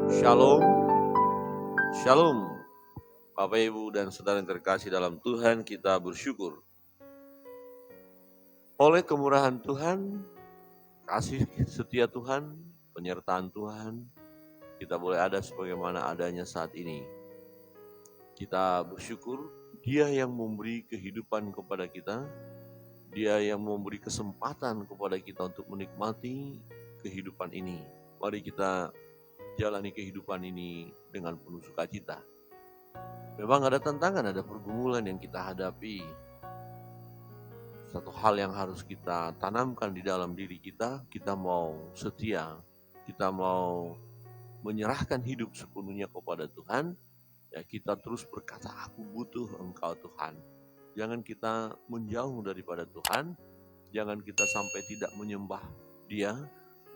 Shalom, shalom. Bapak, Ibu, dan saudara yang terkasih dalam Tuhan, kita bersyukur. Oleh kemurahan Tuhan, kasih setia Tuhan, penyertaan Tuhan, kita boleh ada sebagaimana adanya saat ini. Kita bersyukur, Dia yang memberi kehidupan kepada kita, Dia yang memberi kesempatan kepada kita untuk menikmati kehidupan ini. Mari kita jalani kehidupan ini dengan penuh sukacita. Memang ada tantangan, ada pergumulan yang kita hadapi. Satu hal yang harus kita tanamkan di dalam diri kita mau setia, kita mau menyerahkan hidup sepenuhnya kepada Tuhan, ya kita terus berkata, aku butuh Engkau Tuhan. Jangan kita menjauh daripada Tuhan, jangan kita sampai tidak menyembah Dia,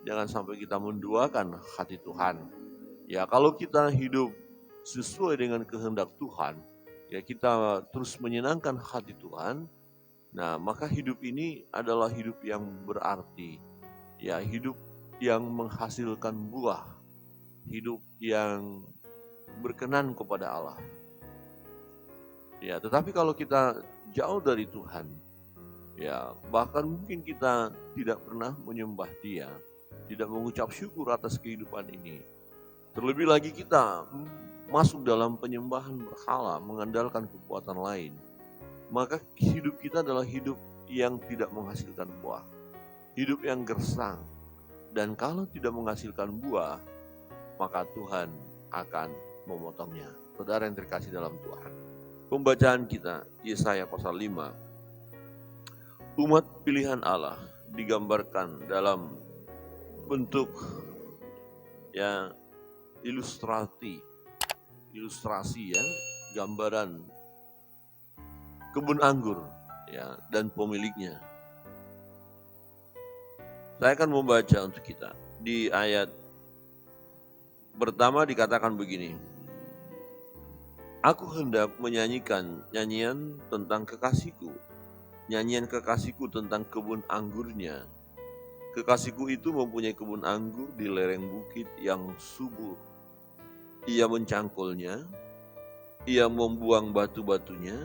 jangan sampai kita menduakan hati Tuhan. Ya kalau kita hidup sesuai dengan kehendak Tuhan, ya kita terus menyenangkan hati Tuhan, nah maka hidup ini adalah hidup yang berarti, ya hidup yang menghasilkan buah, hidup yang berkenan kepada Allah. Ya, tetapi kalau kita jauh dari Tuhan, ya bahkan mungkin kita tidak pernah menyembah Dia, tidak mengucap syukur atas kehidupan ini. Terlebih lagi kita masuk dalam penyembahan berhala, mengandalkan kekuatan lain. Maka hidup kita adalah hidup yang tidak menghasilkan buah. Hidup yang gersang. Dan kalau tidak menghasilkan buah, maka Tuhan akan memotongnya. Saudara yang terkasih dalam Tuhan. Pembacaan kita, Yesaya pasal 5. Umat pilihan Allah digambarkan dalam bentuk ilustrasi ya, gambaran kebun anggur ya dan pemiliknya. Saya akan membaca untuk kita. Di ayat pertama dikatakan begini. Aku hendak menyanyikan nyanyian tentang kekasihku. Nyanyian kekasihku tentang kebun anggurnya. Kekasihku itu mempunyai kebun anggur di lereng bukit yang subur. Ia mencangkulnya, ia membuang batu-batunya,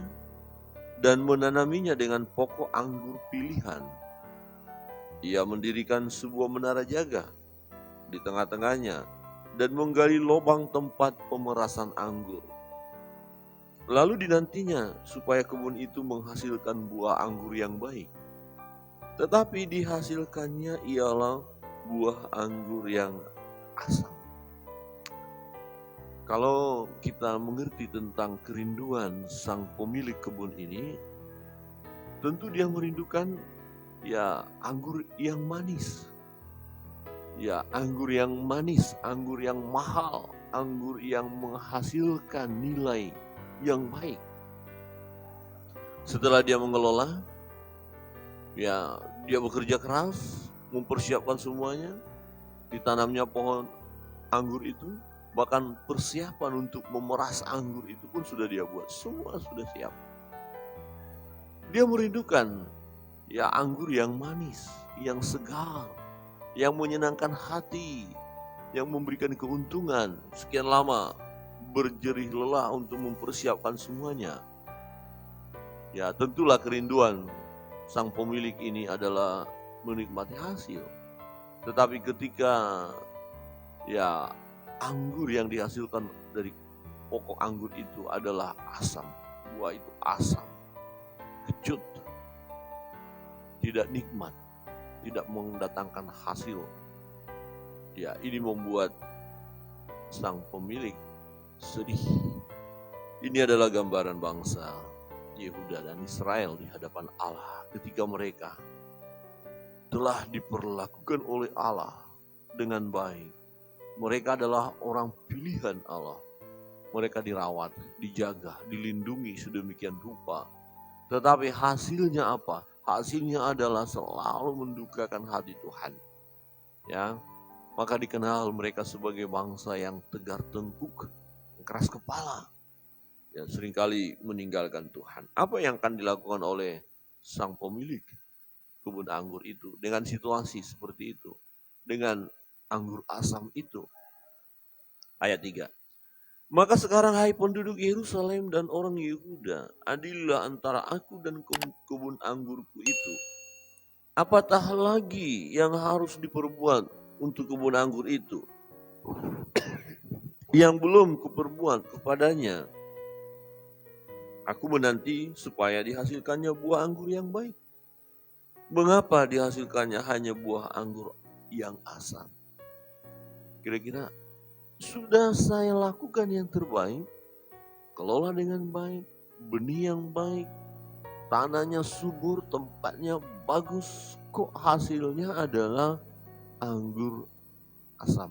dan menanaminya dengan pokok anggur pilihan. Ia mendirikan sebuah menara jaga di tengah-tengahnya dan menggali lubang tempat pemerasan anggur. Lalu dinantinya supaya kebun itu menghasilkan buah anggur yang baik. Tetapi dihasilkannya ialah buah anggur yang asam. Kalau kita mengerti tentang kerinduan sang pemilik kebun ini, tentu dia merindukan ya anggur yang manis. Ya anggur yang manis, anggur yang mahal, anggur yang menghasilkan nilai yang baik. Setelah dia mengelola, ya dia bekerja keras, mempersiapkan semuanya, ditanamnya pohon anggur itu, bahkan persiapan untuk memeras anggur itu pun sudah dia buat, semua sudah siap. Dia merindukan ya anggur yang manis, yang segar, yang menyenangkan hati, yang memberikan keuntungan. Sekian lama berjerih lelah untuk mempersiapkan semuanya. Ya tentulah kerinduan sang pemilik ini adalah menikmati hasil. Tetapi ketika ya anggur yang dihasilkan dari pokok anggur itu adalah asam, buah itu asam, kecut, tidak nikmat, tidak mendatangkan hasil. Ya, ini membuat sang pemilik sedih. Ini adalah gambaran bangsa Yehuda dan Israel di hadapan Allah ketika mereka telah diperlakukan oleh Allah dengan baik. Mereka adalah orang pilihan Allah. Mereka dirawat, dijaga, dilindungi sedemikian rupa. Tetapi hasilnya apa? Hasilnya adalah selalu mendukakan hati Tuhan. Ya, maka dikenal mereka sebagai bangsa yang tegar tengkuk, keras kepala, yang seringkali meninggalkan Tuhan. Apa yang akan dilakukan oleh sang pemilik kebun anggur itu dengan situasi seperti itu, dengan anggur asam itu? Ayat 3. Maka sekarang hai penduduk Yerusalem dan orang Yehuda, adililah antara aku dan kebun anggurku itu. Apatah lagi yang harus diperbuat untuk kebun anggur itu yang belum kuperbuat kepadanya? Aku menanti supaya dihasilkannya buah anggur yang baik. Mengapa dihasilkannya hanya buah anggur yang asam? Kira-kira sudah saya lakukan yang terbaik, kelola dengan baik, benih yang baik, tanahnya subur, tempatnya bagus, kok hasilnya adalah anggur asam.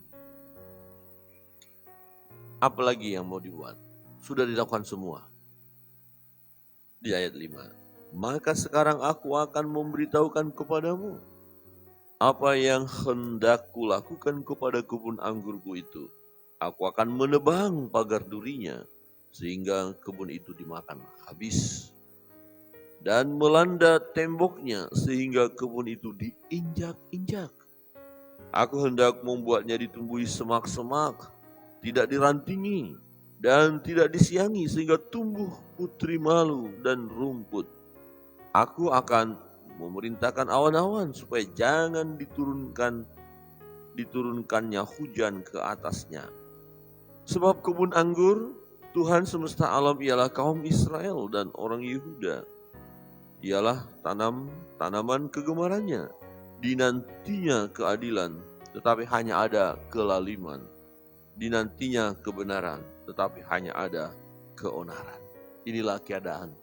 Apalagi yang mau dibuat? Sudah dilakukan semua. Di ayat 5. Maka sekarang aku akan memberitahukan kepadamu apa yang hendak kulakukan kepada kebun anggurku itu. Aku akan menebang pagar durinya sehingga kebun itu dimakan habis. Dan melanda temboknya sehingga kebun itu diinjak-injak. Aku hendak membuatnya ditumbuhi semak-semak, tidak dirantingi dan tidak disiangi sehingga tumbuh putri malu dan rumput. Aku akan memerintahkan awan-awan supaya jangan diturunkannya hujan ke atasnya. Sebab kebun anggur Tuhan semesta alam ialah kaum Israel dan orang Yehuda. Ialah tanaman kegemarannya. Dinantinya keadilan, tetapi hanya ada kelaliman. Dinantinya kebenaran, tetapi hanya ada keonaran. Inilah keadaan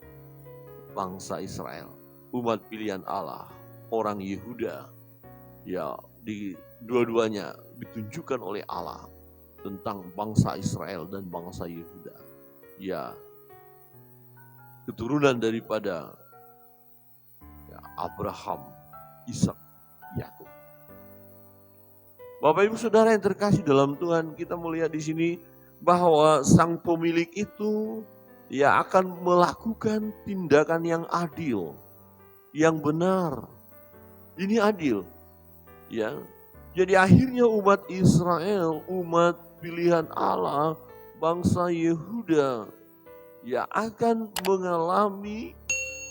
bangsa Israel, umat pilihan Allah, orang Yehuda. Ya, di dua-duanya ditunjukkan oleh Allah tentang bangsa Israel dan bangsa Yehuda. Ya, keturunan daripada Abraham, Ishak, Yakub. Bapak Ibu Saudara yang terkasih dalam Tuhan, kita melihat di sini bahwa sang pemilik itu akan melakukan tindakan yang adil, yang benar. Ini adil. Ya. Jadi akhirnya umat Israel, umat pilihan Allah, bangsa Yehuda akan mengalami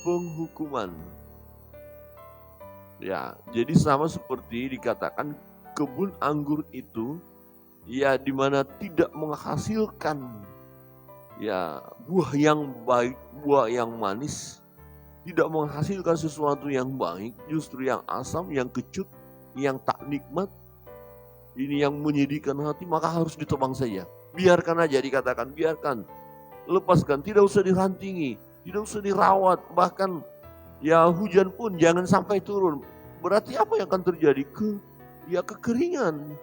penghukuman. Ya, jadi sama seperti dikatakan kebun anggur itu di mana tidak menghasilkan buah yang baik, buah yang manis, tidak menghasilkan sesuatu yang baik, justru yang asam, yang kecut, yang tak nikmat, ini yang menyedihkan hati, maka harus ditebang saja. Biarkan aja, dikatakan biarkan, lepaskan, tidak usah dirantingi, tidak usah dirawat, bahkan hujan pun jangan sampai turun. Berarti apa yang akan terjadi? Kekeringan.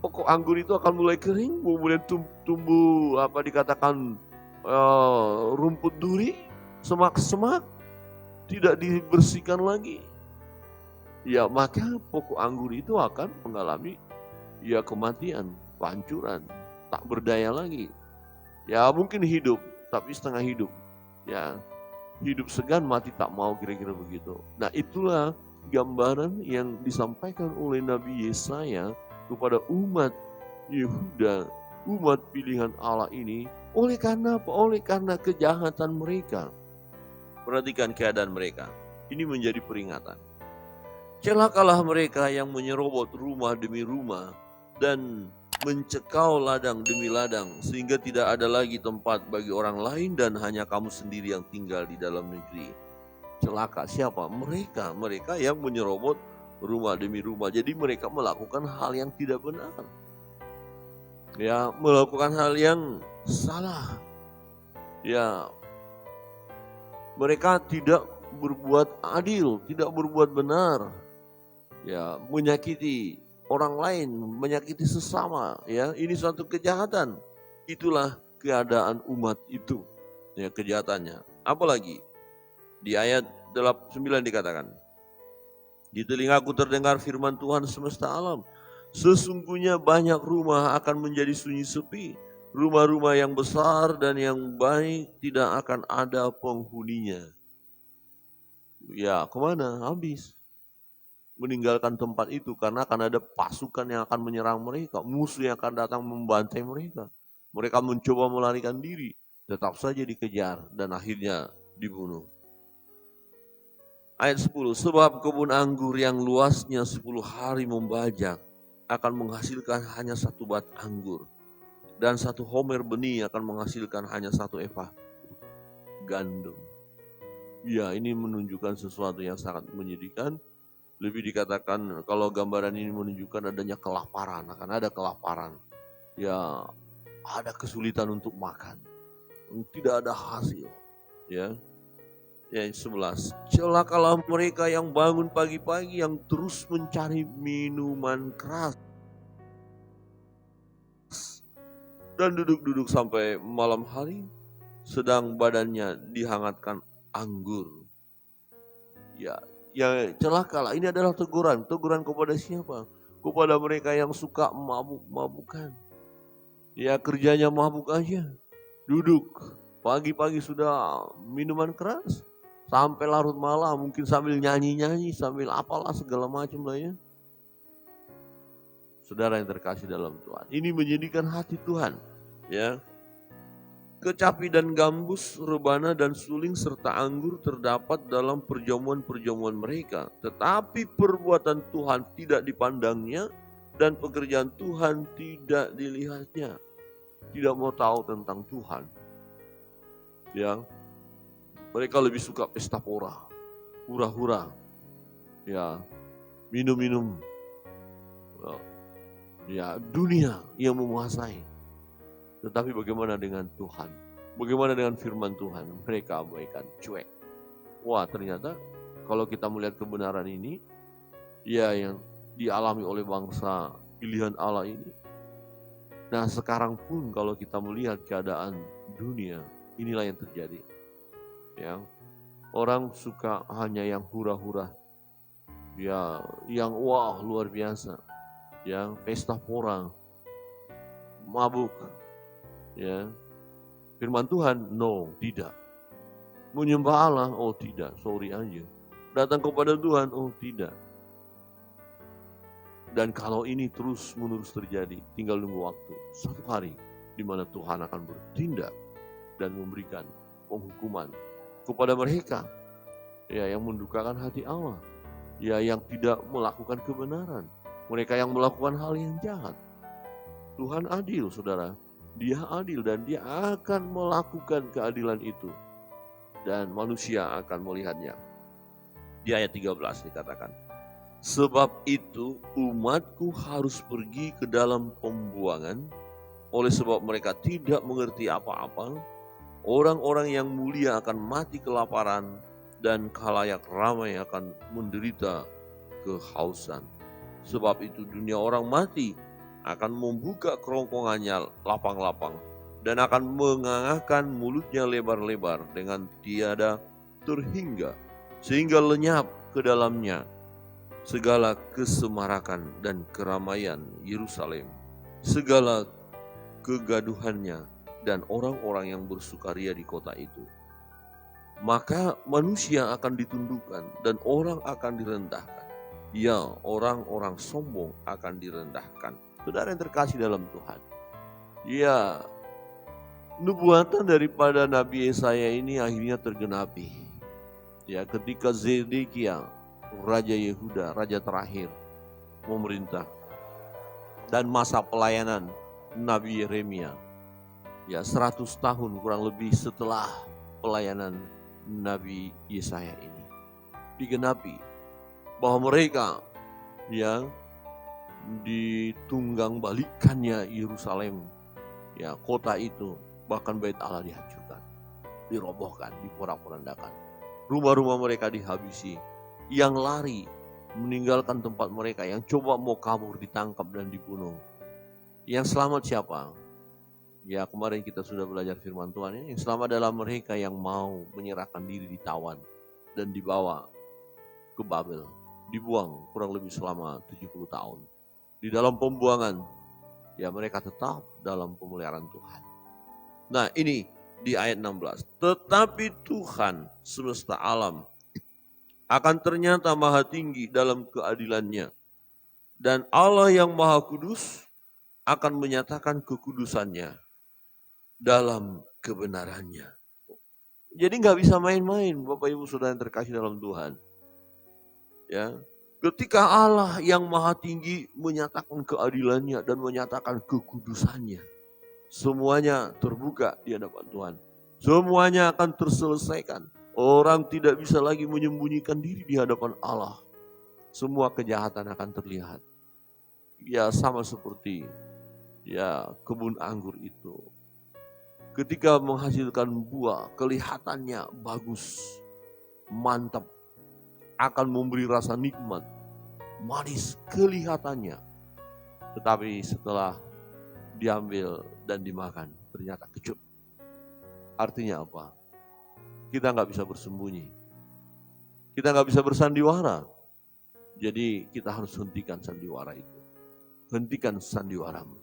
Pokok anggur itu akan mulai kering, mulai tumbuh dikatakan rumput duri, semak-semak, tidak dibersihkan lagi. Maka pokok anggur itu akan mengalami kematian, kehancuran, tak berdaya lagi. Mungkin hidup, tapi setengah hidup. Hidup segan, mati tak mau, kira-kira begitu. Nah, itulah gambaran yang disampaikan oleh Nabi Yesaya kepada umat Yehuda, umat pilihan Allah ini. Oleh karena apa? Oleh karena kejahatan mereka. Perhatikan keadaan mereka. Ini menjadi peringatan. Celakalah mereka yang menyerobot rumah demi rumah dan mencekau ladang demi ladang, sehingga tidak ada lagi tempat bagi orang lain dan hanya kamu sendiri yang tinggal di dalam negeri. Celaka siapa? Mereka yang menyerobot rumah demi rumah. Jadi mereka melakukan hal yang tidak benar. Melakukan hal yang salah. Mereka tidak berbuat adil, tidak berbuat benar. Menyakiti orang lain, menyakiti sesama, ini suatu kejahatan. Itulah keadaan umat itu, kejahatannya. Apalagi di ayat 9 dikatakan, di telingaku terdengar firman Tuhan semesta alam, sesungguhnya banyak rumah akan menjadi sunyi sepi, rumah-rumah yang besar dan yang baik tidak akan ada penghuninya. Kemana? Habis. meninggalkan tempat itu karena akan ada pasukan yang akan menyerang mereka, musuh yang akan datang membantai mereka. Mereka mencoba melarikan diri, tetap saja dikejar dan akhirnya dibunuh. Ayat 10, sebab kebun anggur yang luasnya 10 hari membajak akan menghasilkan hanya 1 bat anggur, dan 1 homer benih akan menghasilkan hanya 1 eva gandum. Ya, ini menunjukkan sesuatu yang sangat menyedihkan. Lebih dikatakan kalau gambaran ini menunjukkan adanya kelaparan, akan ada kelaparan. Ya, ada kesulitan untuk makan. Tidak ada hasil. Ya. Ayat 11. Celakalah mereka yang bangun pagi-pagi yang terus mencari minuman keras dan duduk-duduk sampai malam hari sedang badannya dihangatkan anggur. Ya, celakalah. Ini adalah teguran. Teguran kepada siapa? Kepada mereka yang suka mabuk-mabukan. Ya, kerjanya mabuk aja. Duduk. Pagi-pagi sudah minuman keras. Sampai larut malam. Mungkin sambil nyanyi-nyanyi. Sambil apalah segala macam lah ya. Saudara yang terkasih dalam Tuhan. Ini menjadikan hati Tuhan. Ya. Kecapi dan gambus, rebana dan suling serta anggur terdapat dalam perjamuan-perjamuan mereka. Tetapi perbuatan Tuhan tidak dipandangnya dan pekerjaan Tuhan tidak dilihatnya. Tidak mau tahu tentang Tuhan. Ya, mereka lebih suka pesta pora, hura-hura, ya, minum-minum, ya, dunia yang menguasai. Tetapi bagaimana dengan Tuhan? Bagaimana dengan firman Tuhan? Mereka abaikan, cuek. Wah, ternyata kalau kita melihat kebenaran ini, ya yang dialami oleh bangsa pilihan Allah ini. Nah, sekarang pun kalau kita melihat keadaan dunia, inilah yang terjadi. Ya, orang suka hanya yang hura-hura. Ya, yang wah luar biasa. Yang pesta pora, mabuk. Ya, firman Tuhan, no, tidak. Menyembah Allah, oh tidak, sorry aja. Datang kepada Tuhan, oh tidak. Dan kalau ini terus-menerus terjadi, tinggal nunggu waktu. Satu hari di mana Tuhan akan bertindak dan memberikan penghukuman kepada mereka, ya, yang mendukakan hati Allah, ya, yang tidak melakukan kebenaran, mereka yang melakukan hal yang jahat. Tuhan adil, saudara. Dia adil dan dia akan melakukan keadilan itu. Dan manusia akan melihatnya. Di ayat 13 dikatakan, sebab itu umatku harus pergi ke dalam pembuangan, oleh sebab mereka tidak mengerti apa-apa. Orang-orang yang mulia akan mati kelaparan, dan khalayak ramai akan menderita kehausan. Sebab itu dunia orang mati akan membuka kerongkongannya lapang-lapang dan akan mengangahkan mulutnya lebar-lebar dengan tiada terhingga, sehingga lenyap ke dalamnya segala kesemarakan dan keramaian Yerusalem, segala kegaduhannya dan orang-orang yang bersukaria di kota itu. Maka manusia akan ditundukkan dan orang akan direndahkan. Ya, orang-orang sombong akan direndahkan. Saudara yang terkasih dalam Tuhan. Ya, nubuatan daripada Nabi Yesaya ini akhirnya tergenapi. Ya, ketika Zedekia, Raja Yehuda, raja terakhir, memerintah. Dan masa pelayanan Nabi Yeremia. Ya, 100 tahun kurang lebih setelah pelayanan Nabi Yesaya ini. Digenapi bahwa mereka yang ditunggang balikannya Yerusalem, ya, kota itu, bahkan bait Allah dihancurkan, dirobohkan, diporak-porandakan. Rumah-rumah mereka dihabisi, yang lari meninggalkan tempat mereka, yang coba mau kabur ditangkap dan dibunuh. Yang selamat siapa? Ya, kemarin kita sudah belajar firman Tuhan, yang selamat adalah mereka yang mau menyerahkan diri, ditawan dan dibawa ke Babel, dibuang kurang lebih selama 70 tahun. Di dalam pembuangan, ya, mereka tetap dalam pemeliharaan Tuhan. Nah, ini di ayat 16. Tetapi Tuhan semesta alam akan ternyata maha tinggi dalam keadilannya. Dan Allah yang maha kudus akan menyatakan kekudusannya dalam kebenarannya. Jadi nggak bisa main-main, Bapak Ibu Saudara yang terkasih dalam Tuhan. Ya, ketika Allah yang maha tinggi menyatakan keadilannya dan menyatakan kekudusannya, semuanya terbuka di hadapan Tuhan. Semuanya akan terselesaikan. Orang tidak bisa lagi menyembunyikan diri di hadapan Allah. Semua kejahatan akan terlihat. Ya sama seperti kebun anggur itu. Ketika menghasilkan buah, kelihatannya bagus, mantap, akan memberi rasa nikmat, manis kelihatannya. Tetapi setelah diambil dan dimakan, ternyata kecut. Artinya apa? Kita nggak bisa bersembunyi. Kita nggak bisa bersandiwara. Jadi kita harus hentikan sandiwara itu. Hentikan sandiwaramu.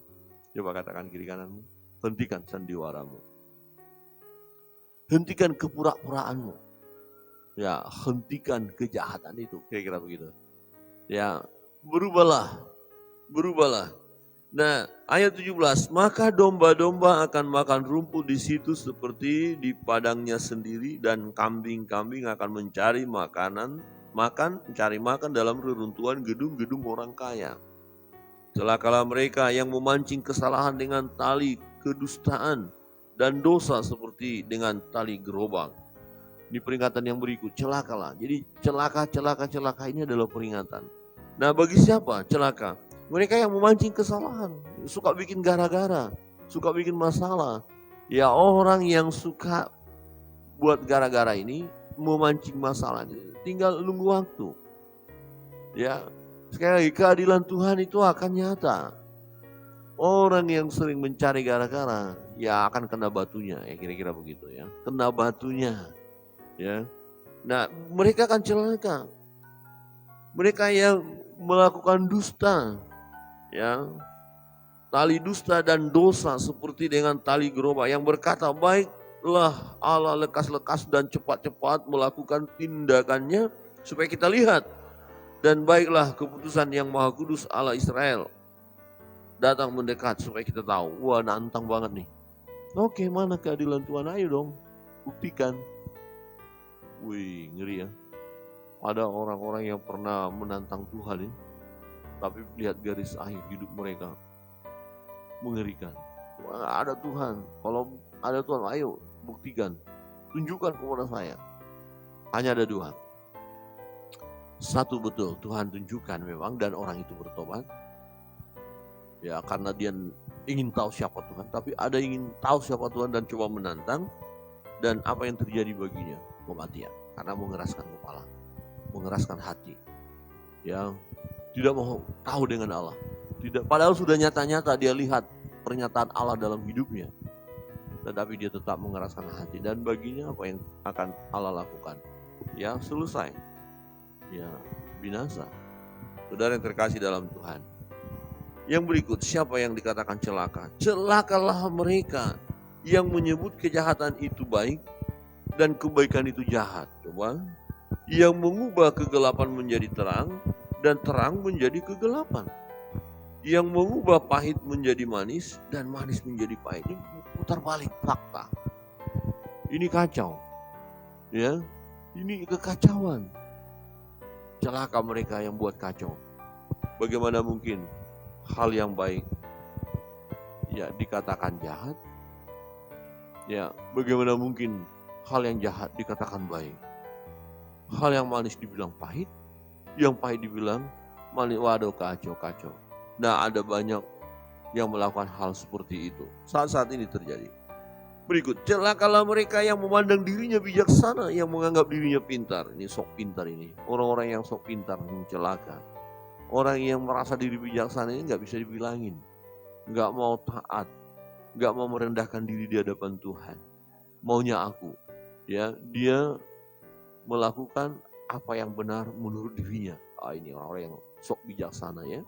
Coba katakan kiri kananmu. Hentikan sandiwaramu. Hentikan kepura-puraanmu. Ya, hentikan kejahatan itu. Kira-kira begitu. Ya, berubahlah. Berubahlah. Nah, ayat 17, maka domba-domba akan makan rumput di situ seperti di padangnya sendiri, dan kambing-kambing akan mencari makan dalam reruntuhan gedung-gedung orang kaya. Celakalah mereka yang memancing kesalahan dengan tali kedustaan dan dosa seperti dengan tali gerobak. Ini peringatan yang berikut, celakalah. Jadi celaka ini adalah peringatan. Nah, bagi siapa celaka? Mereka yang memancing kesalahan, suka bikin gara-gara, suka bikin masalah. Ya, orang yang suka buat gara-gara ini, memancing masalah, tinggal nunggu waktu. Ya, sekali lagi keadilan Tuhan itu akan nyata. Orang yang sering mencari gara-gara, ya akan kena batunya, ya kira-kira begitu ya. Kena batunya, ya. Nah, mereka akan celaka. Mereka yang melakukan dusta, ya, tali dusta dan dosa seperti dengan tali gerobak, yang berkata, baiklah Allah lekas-lekas dan cepat-cepat melakukan tindakannya supaya kita lihat, dan baiklah keputusan yang maha kudus Allah Israel datang mendekat supaya kita tahu. Wah, nantang banget nih. Oke, mana keadilan Tuhan? Ayo dong, buktikan. Wih, ngeri ya. Ada orang-orang yang pernah menantang Tuhan ya, tapi lihat garis akhir hidup mereka, mengerikan. Wah, ada Tuhan. Kalau ada Tuhan, ayo buktikan, tunjukkan kepada saya. Hanya ada dua. Satu, betul, Tuhan tunjukkan memang, dan orang itu bertobat. Ya, karena dia ingin tahu siapa Tuhan. Tapi ada ingin tahu siapa Tuhan dan coba menantang. Dan apa yang terjadi baginya? Kematian. Karena mengeraskan kepala, mengeraskan hati. Ya, tidak mau tahu dengan Allah. Tidak, padahal sudah nyata-nyata dia lihat pernyataan Allah dalam hidupnya. Tetapi dia tetap mengeraskan hati. Dan baginya apa yang akan Allah lakukan? Ya, selesai. Ya, binasa. Saudara yang terkasih dalam Tuhan. Yang berikut, siapa yang dikatakan celaka? Celakalah mereka yang menyebut kejahatan itu baik dan kebaikan itu jahat. Coba. Yang mengubah kegelapan menjadi terang dan terang menjadi kegelapan. Yang mengubah pahit menjadi manis dan manis menjadi pahit. Ini putar balik fakta. Ini kacau. Ya, ini kekacauan. Celaka mereka yang buat kacau. Bagaimana mungkin hal yang baik ya dikatakan jahat? Ya, bagaimana mungkin hal yang jahat dikatakan baik? Hal yang manis dibilang pahit, yang pahit dibilang manis. Waduh, kacau. Nah, ada banyak yang melakukan hal seperti itu. Saat-saat ini terjadi. Berikut, celakalah mereka yang memandang dirinya bijaksana, yang menganggap dirinya pintar. Ini sok pintar ini. Orang-orang yang sok pintar celaka. Orang yang merasa diri bijaksana ini gak bisa dibilangin. Gak mau taat. Gak mau merendahkan diri di hadapan Tuhan. Maunya aku. Ya, dia melakukan apa yang benar menurut dirinya. Ini orang-orang yang sok bijaksana ya.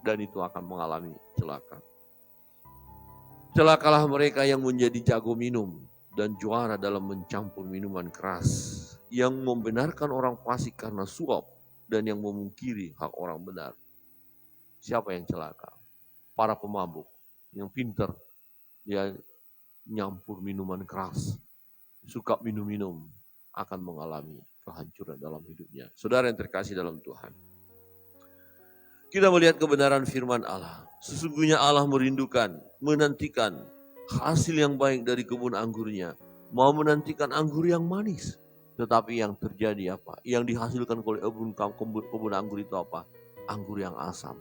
Dan itu akan mengalami celaka. Celakalah mereka yang menjadi jago minum dan juara dalam mencampur minuman keras. yang membenarkan orang fasik karena suap, dan yang memungkiri hak orang benar. Siapa yang celaka? Para pemabuk yang pintar, dia nyampur minuman keras, suka minum-minum, akan mengalami kehancuran dalam hidupnya. Saudara yang terkasih dalam Tuhan, kita melihat kebenaran firman Allah. Sesungguhnya Allah merindukan, menantikan hasil yang baik dari kebun anggurnya. Mau menantikan anggur yang manis. Tetapi yang terjadi apa? Yang dihasilkan oleh kebun anggur itu apa? Anggur yang asam.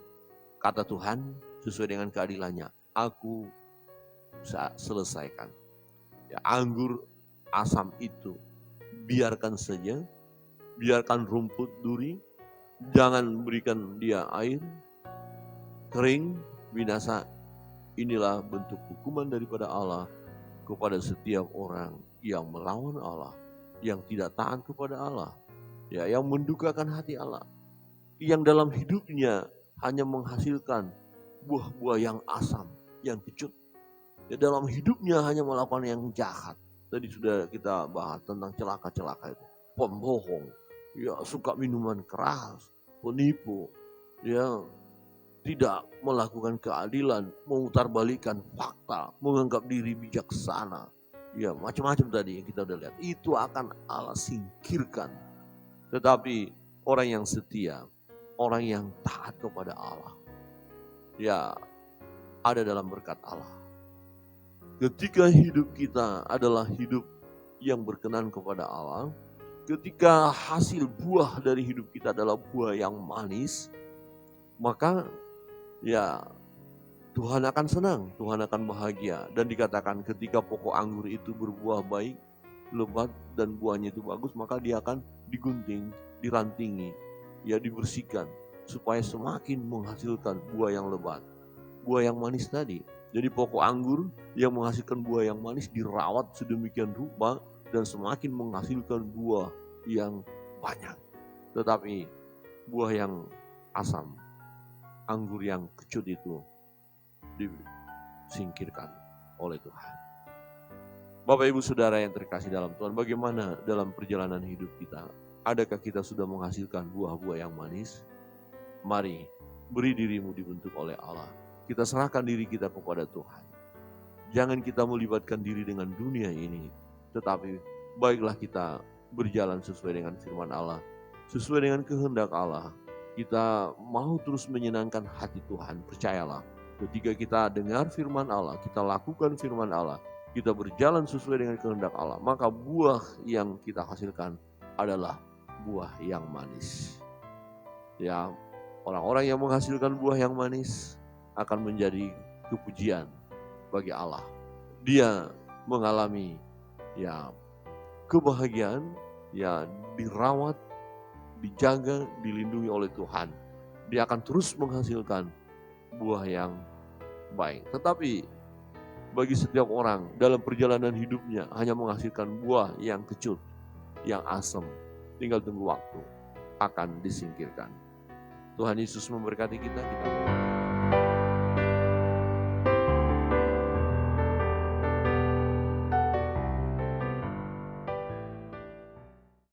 Kata Tuhan, sesuai dengan keadilannya, aku selesaikan. Ya, anggur asam itu biarkan saja, biarkan rumput duri, jangan berikan dia air, kering, binasa. Inilah bentuk hukuman daripada Allah kepada setiap orang yang melawan Allah, yang tidak taat kepada Allah, ya, yang mendukakan hati Allah, yang dalam hidupnya hanya menghasilkan buah-buah yang asam, yang kecut. Ya, dalam hidupnya hanya melakukan yang jahat. Tadi sudah kita bahas tentang celaka-celaka itu. Pembohong, ya, suka minuman keras, penipu, ya, tidak melakukan keadilan, memutarbalikkan fakta, menganggap diri bijaksana. Ya, macam-macam tadi yang kita udah lihat. Itu akan Allah singkirkan. Tetapi orang yang setia, orang yang taat kepada Allah, ya, ada dalam berkat Allah. Ketika hidup kita adalah hidup yang berkenan kepada Allah, ketika hasil buah dari hidup kita adalah buah yang manis, maka ya, Tuhan akan senang, Tuhan akan bahagia. Dan dikatakan ketika pokok anggur itu berbuah baik, lebat, dan buahnya itu bagus, maka dia akan digunting, dirantingi, ya, dibersihkan, supaya semakin menghasilkan buah yang lebat, buah yang manis tadi. Jadi pokok anggur yang menghasilkan buah yang manis dirawat sedemikian rupa dan semakin menghasilkan buah yang banyak. Tetapi buah yang asam, anggur yang kecut itu disingkirkan oleh Tuhan. Bapak Ibu Saudara yang terkasih dalam Tuhan, bagaimana dalam perjalanan hidup kita? Adakah kita sudah menghasilkan buah-buah yang manis? Mari, beri dirimu dibentuk oleh Allah. Kita serahkan diri kita kepada Tuhan. Jangan kita melibatkan diri dengan dunia ini, tetapi baiklah kita berjalan sesuai dengan firman Allah, sesuai dengan kehendak Allah. Kita mau terus menyenangkan hati Tuhan. Percayalah, ketika kita dengar firman Allah, kita lakukan firman Allah, kita berjalan sesuai dengan kehendak Allah, maka buah yang kita hasilkan adalah buah yang manis. Ya, orang-orang yang menghasilkan buah yang manis akan menjadi kepujian bagi Allah. Dia mengalami, ya, kebahagiaan, ya, dirawat, dijaga, dilindungi oleh Tuhan. Dia akan terus menghasilkan buah yang baik. Tetapi bagi setiap orang dalam perjalanan hidupnya hanya menghasilkan buah yang kecut, yang asam, tinggal tunggu waktu, akan disingkirkan. Tuhan Yesus memberkati kita.